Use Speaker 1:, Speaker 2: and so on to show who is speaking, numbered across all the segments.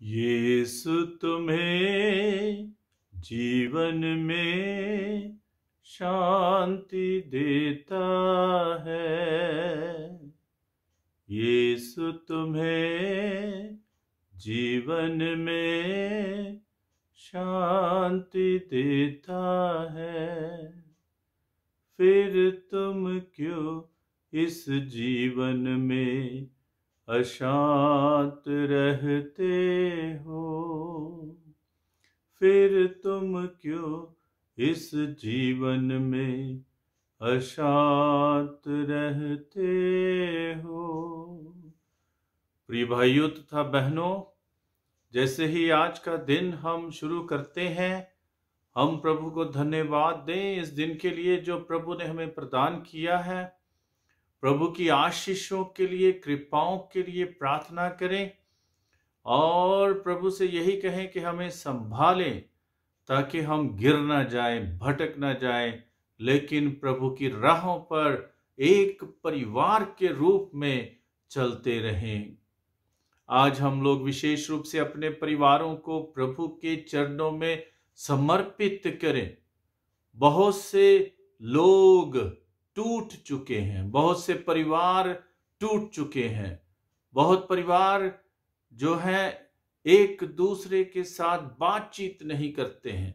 Speaker 1: यीशु तुम्हें जीवन में शांति देता है। यीशु तुम्हें जीवन में शांति देता है। फिर तुम क्यों इस जीवन में अशांत रहते हो? फिर तुम क्यों इस जीवन में अशांत रहते हो? प्रिय भाइयों तथा बहनों, जैसे ही आज का दिन हम शुरू करते हैं, हम प्रभु को धन्यवाद दें इस दिन के लिए जो प्रभु ने हमें प्रदान किया है। प्रभु की आशीषों के लिए, कृपाओं के लिए प्रार्थना करें और प्रभु से यही कहें कि हमें संभालें ताकि हम गिर ना जाएं, भटक ना जाएं, लेकिन प्रभु की राहों पर एक परिवार के रूप में चलते रहें। आज हम लोग विशेष रूप से अपने परिवारों को प्रभु के चरणों में समर्पित करें। बहुत से लोग टूट चुके हैं, बहुत से परिवार टूट चुके हैं, बहुत परिवार जो है एक दूसरे के साथ बातचीत नहीं करते हैं।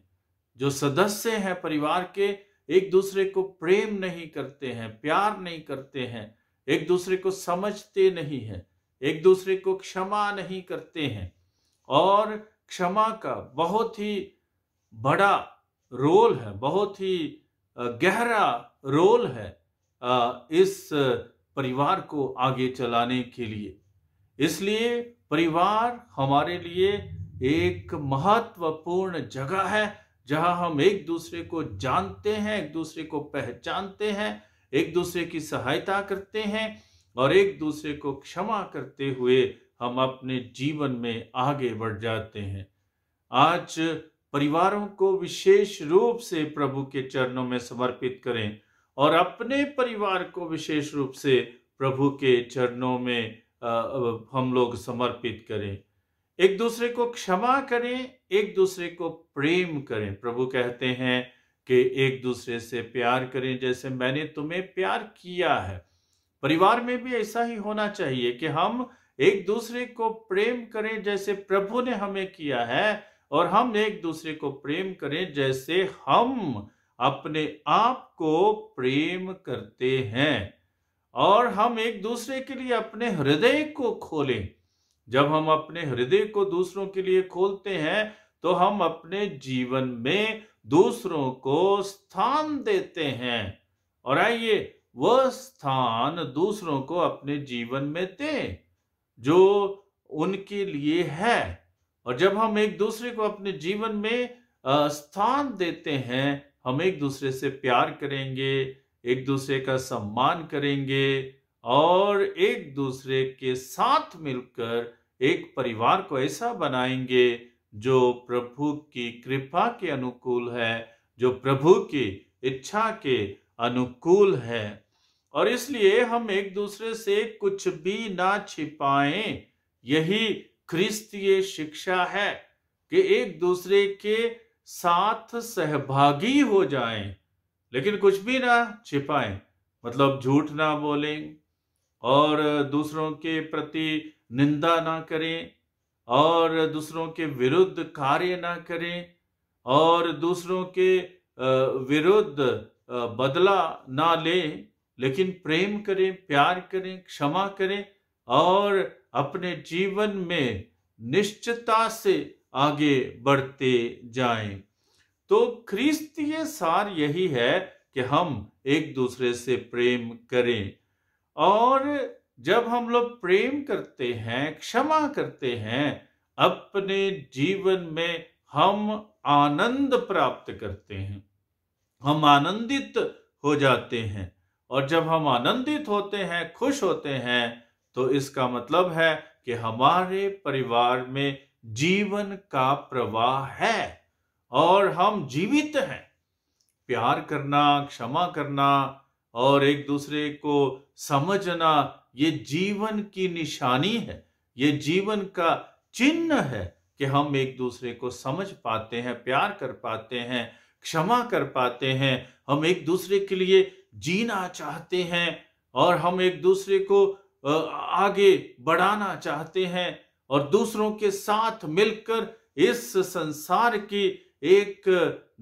Speaker 1: जो सदस्य हैं परिवार के एक दूसरे को प्रेम नहीं करते हैं, प्यार नहीं करते हैं, एक दूसरे को समझते नहीं हैं, एक दूसरे को क्षमा नहीं करते हैं। और क्षमा का बहुत ही बड़ा रोल है, बहुत ही गहरा रोल है इस परिवार को आगे चलाने के लिए। इसलिए परिवार हमारे लिए एक महत्वपूर्ण जगह है जहां हम एक दूसरे को जानते हैं, एक दूसरे को पहचानते हैं, एक दूसरे की सहायता करते हैं और एक दूसरे को क्षमा करते हुए हम अपने जीवन में आगे बढ़ जाते हैं। आज परिवारों को विशेष रूप से प्रभु के चरणों में समर्पित करें और अपने परिवार को विशेष रूप से प्रभु के चरणों में हम लोग समर्पित करें। एक दूसरे को क्षमा करें, एक दूसरे को प्रेम करें। प्रभु कहते हैं कि एक दूसरे से प्यार करें जैसे मैंने तुम्हें प्यार किया है। परिवार में भी ऐसा ही होना चाहिए कि हम एक दूसरे को प्रेम करें जैसे प्रभु ने हमें किया है, और हम एक दूसरे को प्रेम करें जैसे हम अपने आप को प्रेम करते हैं। और हम एक दूसरे के लिए अपने हृदय को खोलें। जब हम अपने हृदय को दूसरों के लिए खोलते हैं तो हम अपने जीवन में दूसरों को स्थान देते हैं। और आइए वह स्थान दूसरों को अपने जीवन में दें जो उनके लिए है। और जब हम एक दूसरे को अपने जीवन में स्थान देते हैं, हम एक दूसरे से प्यार करेंगे, एक दूसरे का सम्मान करेंगे और एक दूसरे के साथ मिलकर एक परिवार को ऐसा बनाएंगे जो प्रभु की कृपा के अनुकूल है, जो प्रभु की इच्छा के अनुकूल है। और इसलिए हम एक दूसरे से कुछ भी ना छिपाएं। यही ख्रिस्तीय शिक्षा है कि एक दूसरे के साथ सहभागी हो जाएं, लेकिन कुछ भी ना छिपाएं। मतलब झूठ ना बोलें और दूसरों के प्रति निंदा ना करें और दूसरों के विरुद्ध कार्य ना करें और दूसरों के विरुद्ध बदला ना लें, लेकिन प्रेम करें, प्यार करें, क्षमा करें और अपने जीवन में निश्चितता से आगे बढ़ते जाएं। तो ख्रिस्तीय सार यही है कि हम एक दूसरे से प्रेम करें। और जब हम लोग प्रेम करते हैं, क्षमा करते हैं, अपने जीवन में हम आनंद प्राप्त करते हैं, हम आनंदित हो जाते हैं। और जब हम आनंदित होते हैं, खुश होते हैं, तो इसका मतलब है कि हमारे परिवार में जीवन का प्रवाह है और हम जीवित हैं। प्यार करना, क्षमा करना और एक दूसरे को समझना, ये जीवन की निशानी है, ये जीवन का चिन्ह है कि हम एक दूसरे को समझ पाते हैं, प्यार कर पाते हैं, क्षमा कर पाते हैं, हम एक दूसरे के लिए जीना चाहते हैं और हम एक दूसरे को आगे बढ़ाना चाहते हैं और दूसरों के साथ मिलकर इस संसार की एक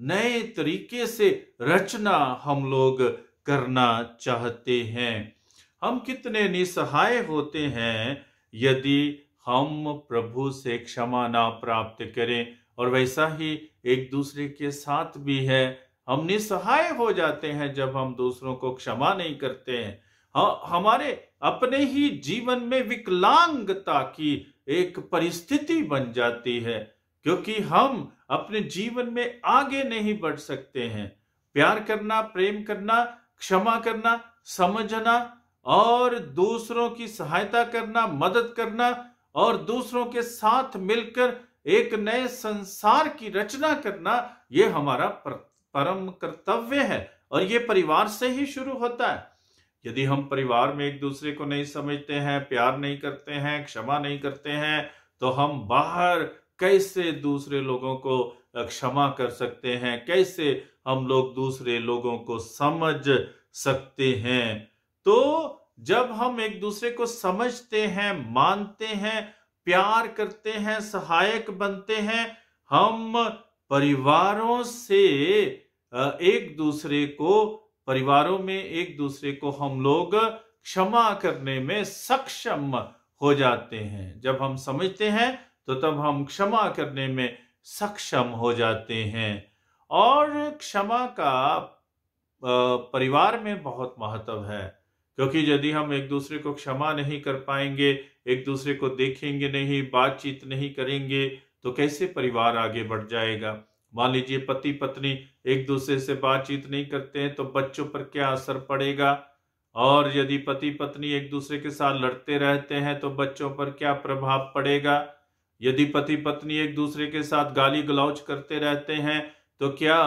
Speaker 1: नए तरीके से रचना हम लोग करना चाहते हैं। हम कितने निसहाय होते हैं यदि हम प्रभु से क्षमा ना प्राप्त करें, और वैसा ही एक दूसरे के साथ भी है। हम निसहाय हो जाते हैं जब हम दूसरों को क्षमा नहीं करते हैं। हमारे अपने ही जीवन में विकलांगता की एक परिस्थिति बन जाती है, क्योंकि हम अपने जीवन में आगे नहीं बढ़ सकते हैं। प्यार करना, प्रेम करना, क्षमा करना, समझना और दूसरों की सहायता करना, मदद करना और दूसरों के साथ मिलकर एक नए संसार की रचना करना, ये हमारा परम कर्तव्य है और ये परिवार से ही शुरू होता है। यदि हम परिवार में एक दूसरे को नहीं समझते हैं, प्यार नहीं करते हैं, क्षमा नहीं करते हैं, तो हम बाहर कैसे दूसरे लोगों को क्षमा कर सकते हैं, कैसे हम लोग दूसरे लोगों को समझ सकते हैं। तो जब हम एक दूसरे को समझते हैं, मानते हैं, प्यार करते हैं, सहायक बनते हैं, हम परिवारों में एक दूसरे को हम लोग क्षमा करने में सक्षम हो जाते हैं। जब हम समझते हैं तो तब हम क्षमा करने में सक्षम हो जाते हैं। और क्षमा का परिवार में बहुत महत्व है, क्योंकि यदि हम एक दूसरे को क्षमा नहीं कर पाएंगे, एक दूसरे को देखेंगे नहीं, बातचीत नहीं करेंगे, तो कैसे परिवार आगे बढ़ जाएगा। मान लीजिए पति पत्नी एक दूसरे से बातचीत नहीं करते हैं तो बच्चों पर क्या असर पड़ेगा, और यदि पति पत्नी एक दूसरे के साथ लड़ते रहते हैं तो बच्चों पर क्या प्रभाव पड़ेगा। यदि पति पत्नी एक दूसरे के साथ गाली गलौज करते रहते हैं तो क्या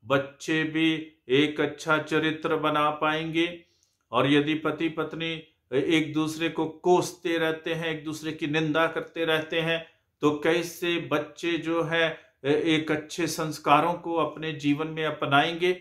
Speaker 1: बच्चे भी एक अच्छा चरित्र बना पाएंगे। और यदि पति पत्नी एक दूसरे को कोसते रहते हैं, एक दूसरे की निंदा करते रहते हैं, तो कैसे बच्चे जो है एक अच्छे संस्कारों को अपने जीवन में अपनाएंगे।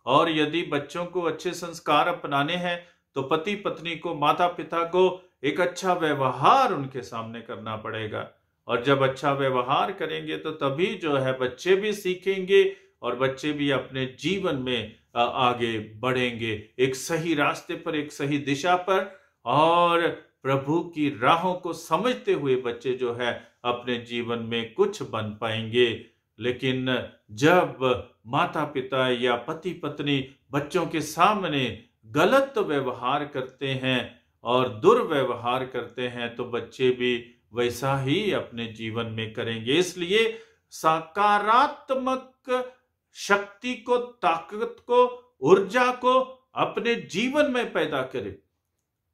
Speaker 1: और यदि बच्चों को अच्छे संस्कार अपनाने हैं तो पति पत्नी को, माता पिता को एक अच्छा व्यवहार उनके सामने करना पड़ेगा। और जब अच्छा व्यवहार करेंगे तो तभी जो है बच्चे भी सीखेंगे और बच्चे भी अपने जीवन में आगे बढ़ेंगे, एक सही रास्ते पर, एक सही दिशा पर, और प्रभु की राहों को समझते हुए बच्चे जो है अपने जीवन में कुछ बन पाएंगे। लेकिन जब माता पिता या पति पत्नी बच्चों के सामने गलत व्यवहार करते हैं और दुर्व्यवहार करते हैं तो बच्चे भी वैसा ही अपने जीवन में करेंगे। इसलिए सकारात्मक शक्ति को, ताकत को, ऊर्जा को अपने जीवन में पैदा करें।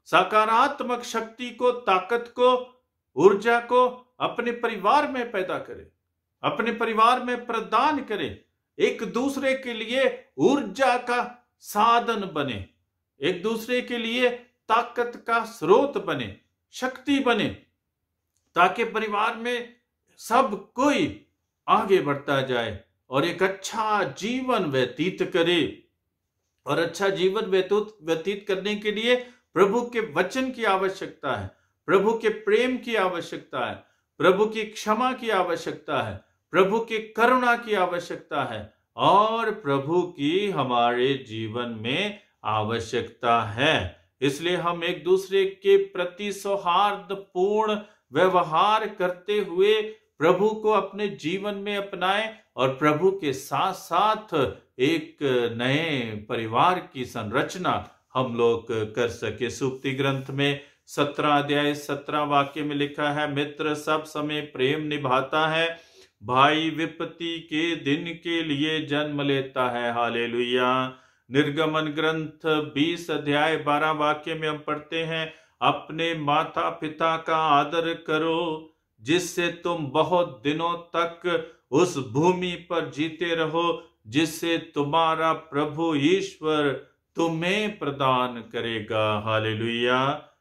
Speaker 1: सकारात्मक शक्ति को, ताकत को, ऊर्जा को अपने परिवार में पैदा करें, अपने परिवार में प्रदान करें। एक दूसरे के लिए ऊर्जा का साधन बने, एक दूसरे के लिए ताकत का स्रोत बने, शक्ति बने, ताकि परिवार में सब कोई आगे बढ़ता जाए और एक अच्छा जीवन व्यतीत करे। और अच्छा जीवन व्यतीत करने के लिए प्रभु के वचन की आवश्यकता है, प्रभु के प्रेम की आवश्यकता है, प्रभु की क्षमा की आवश्यकता है, प्रभु की करुणा की आवश्यकता है और प्रभु की हमारे जीवन में आवश्यकता है। इसलिए हम एक दूसरे के प्रति सौहार्दपूर्ण व्यवहार करते हुए प्रभु को अपने जीवन में अपनाएं और प्रभु के साथ साथ एक नए परिवार की संरचना हम लोग कर सके। सूक्ति ग्रंथ में 17 अध्याय 17 वाक्य में लिखा है, मित्र सब समय प्रेम निभाता है, भाई विपत्ति के दिन के लिए जन्म लेता है। हालेलुया। निर्गमन ग्रंथ 20 अध्याय 12 वाक्य में हम पढ़ते हैं, अपने माता पिता का आदर करो जिससे तुम बहुत दिनों तक उस भूमि पर जीते रहो जिससे तुम्हारा प्रभु ईश्वर तुम्हें प्रदान करेगा। हालेलुया।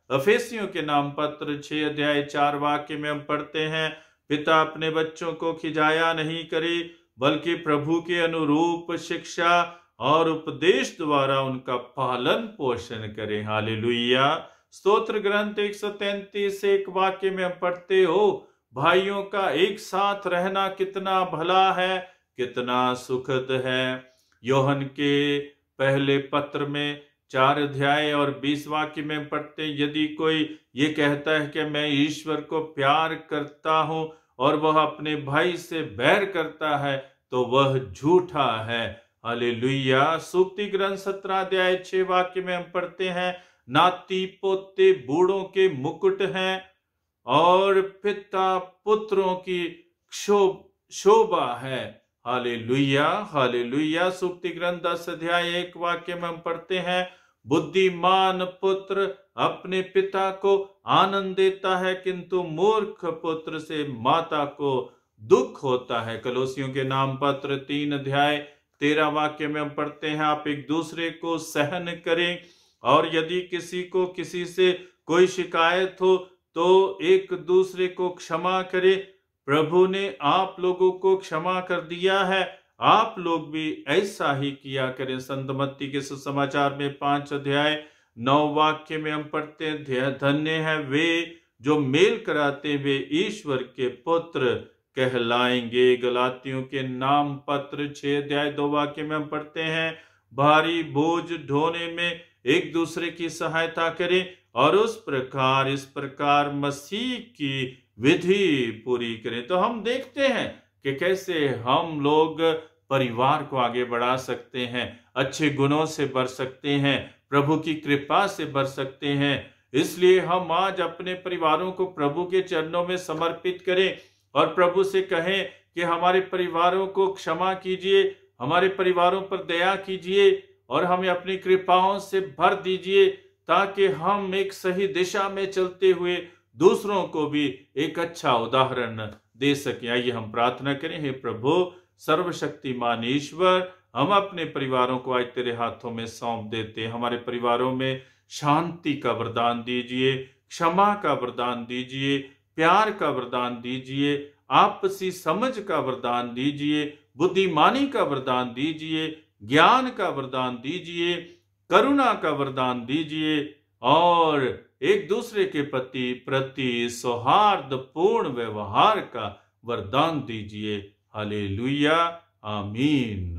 Speaker 1: अफेसियों के नाम पत्र 6 अध्याय 4 वाक्य में हम पढ़ते हैं, पिता अपने बच्चों को खिजाया नहीं करे, बल्कि प्रभु के अनुरूप शिक्षा और उपदेश द्वारा उनका पालन पोषण करे। हालेलुया। स्तोत्र ग्रंथ 133 एक वाक्य में हम पढ़ते हो, भाइयों का एक साथ रहना कितना भला है, कितना सुखद है। योहन के पहले पत्र में 4 अध्याय और 20 वाक्य में पढ़ते, यदि कोई ये कहता है कि मैं ईश्वर को प्यार करता हूं और वह अपने भाई से बैर करता है, तो वह झूठा है। हालेलुया। सूक्ति ग्रंथ 17 अध्याय 6 वाक्य में हम पढ़ते हैं, नाती पोते बूढ़ों के मुकुट हैं और पिता पुत्रों की शोभा है। Hallelujah, hallelujah. सूक्ति ग्रंथ 10 अध्याय 1 वाक्य में हम पढ़ते हैं, बुद्धिमान पुत्र अपने पिता को आनंद देता है, किंतु मूर्ख पुत्र से माता को दुख होता है। कलोसियों के नाम पत्र 3 अध्याय 13 वाक्य में हम पढ़ते हैं, आप एक दूसरे को सहन करें, और यदि किसी को किसी से कोई शिकायत हो तो एक दूसरे को क्षमा करे। प्रभु ने आप लोगों को क्षमा कर दिया है, आप लोग भी ऐसा ही किया करें। संत मत्ती के सुसमाचार में 5 अध्याय 9 वाक्य में हम पढ़ते हैं, धन्य है वे जो मेल कराते वे ईश्वर के पुत्र कहलाएंगे। गलातियों के नाम पत्र 6 अध्याय 2 वाक्य में हम पढ़ते हैं, भारी बोझ ढोने में एक दूसरे की सहायता करें और इस प्रकार मसीह की विधि पूरी करें। तो हम देखते हैं कि कैसे हम लोग परिवार को आगे बढ़ा सकते हैं, अच्छे गुणों से बढ़ सकते हैं, प्रभु की कृपा से बढ़ सकते हैं। इसलिए हम आज अपने परिवारों को प्रभु के चरणों में समर्पित करें और प्रभु से कहें कि हमारे परिवारों को क्षमा कीजिए, हमारे परिवारों पर दया कीजिए और हमें अपनी कृपाओं से भर दीजिए, ताकि हम एक सही दिशा में चलते हुए दूसरों को भी एक अच्छा उदाहरण दे सकें। आइए हम प्रार्थना करें। हे प्रभु सर्वशक्तिमान ईश्वर, हम अपने परिवारों को आज तेरे हाथों में सौंप देते हैं। हमारे परिवारों में शांति का वरदान दीजिए, क्षमा का वरदान दीजिए, प्यार का वरदान दीजिए, आपसी समझ का वरदान दीजिए, बुद्धिमानी का वरदान दीजिए, ज्ञान का वरदान दीजिए, करुणा का वरदान दीजिए और एक दूसरे के प्रति सौहार्दपूर्ण व्यवहार का वरदान दीजिए। हालेलुया, आमीन।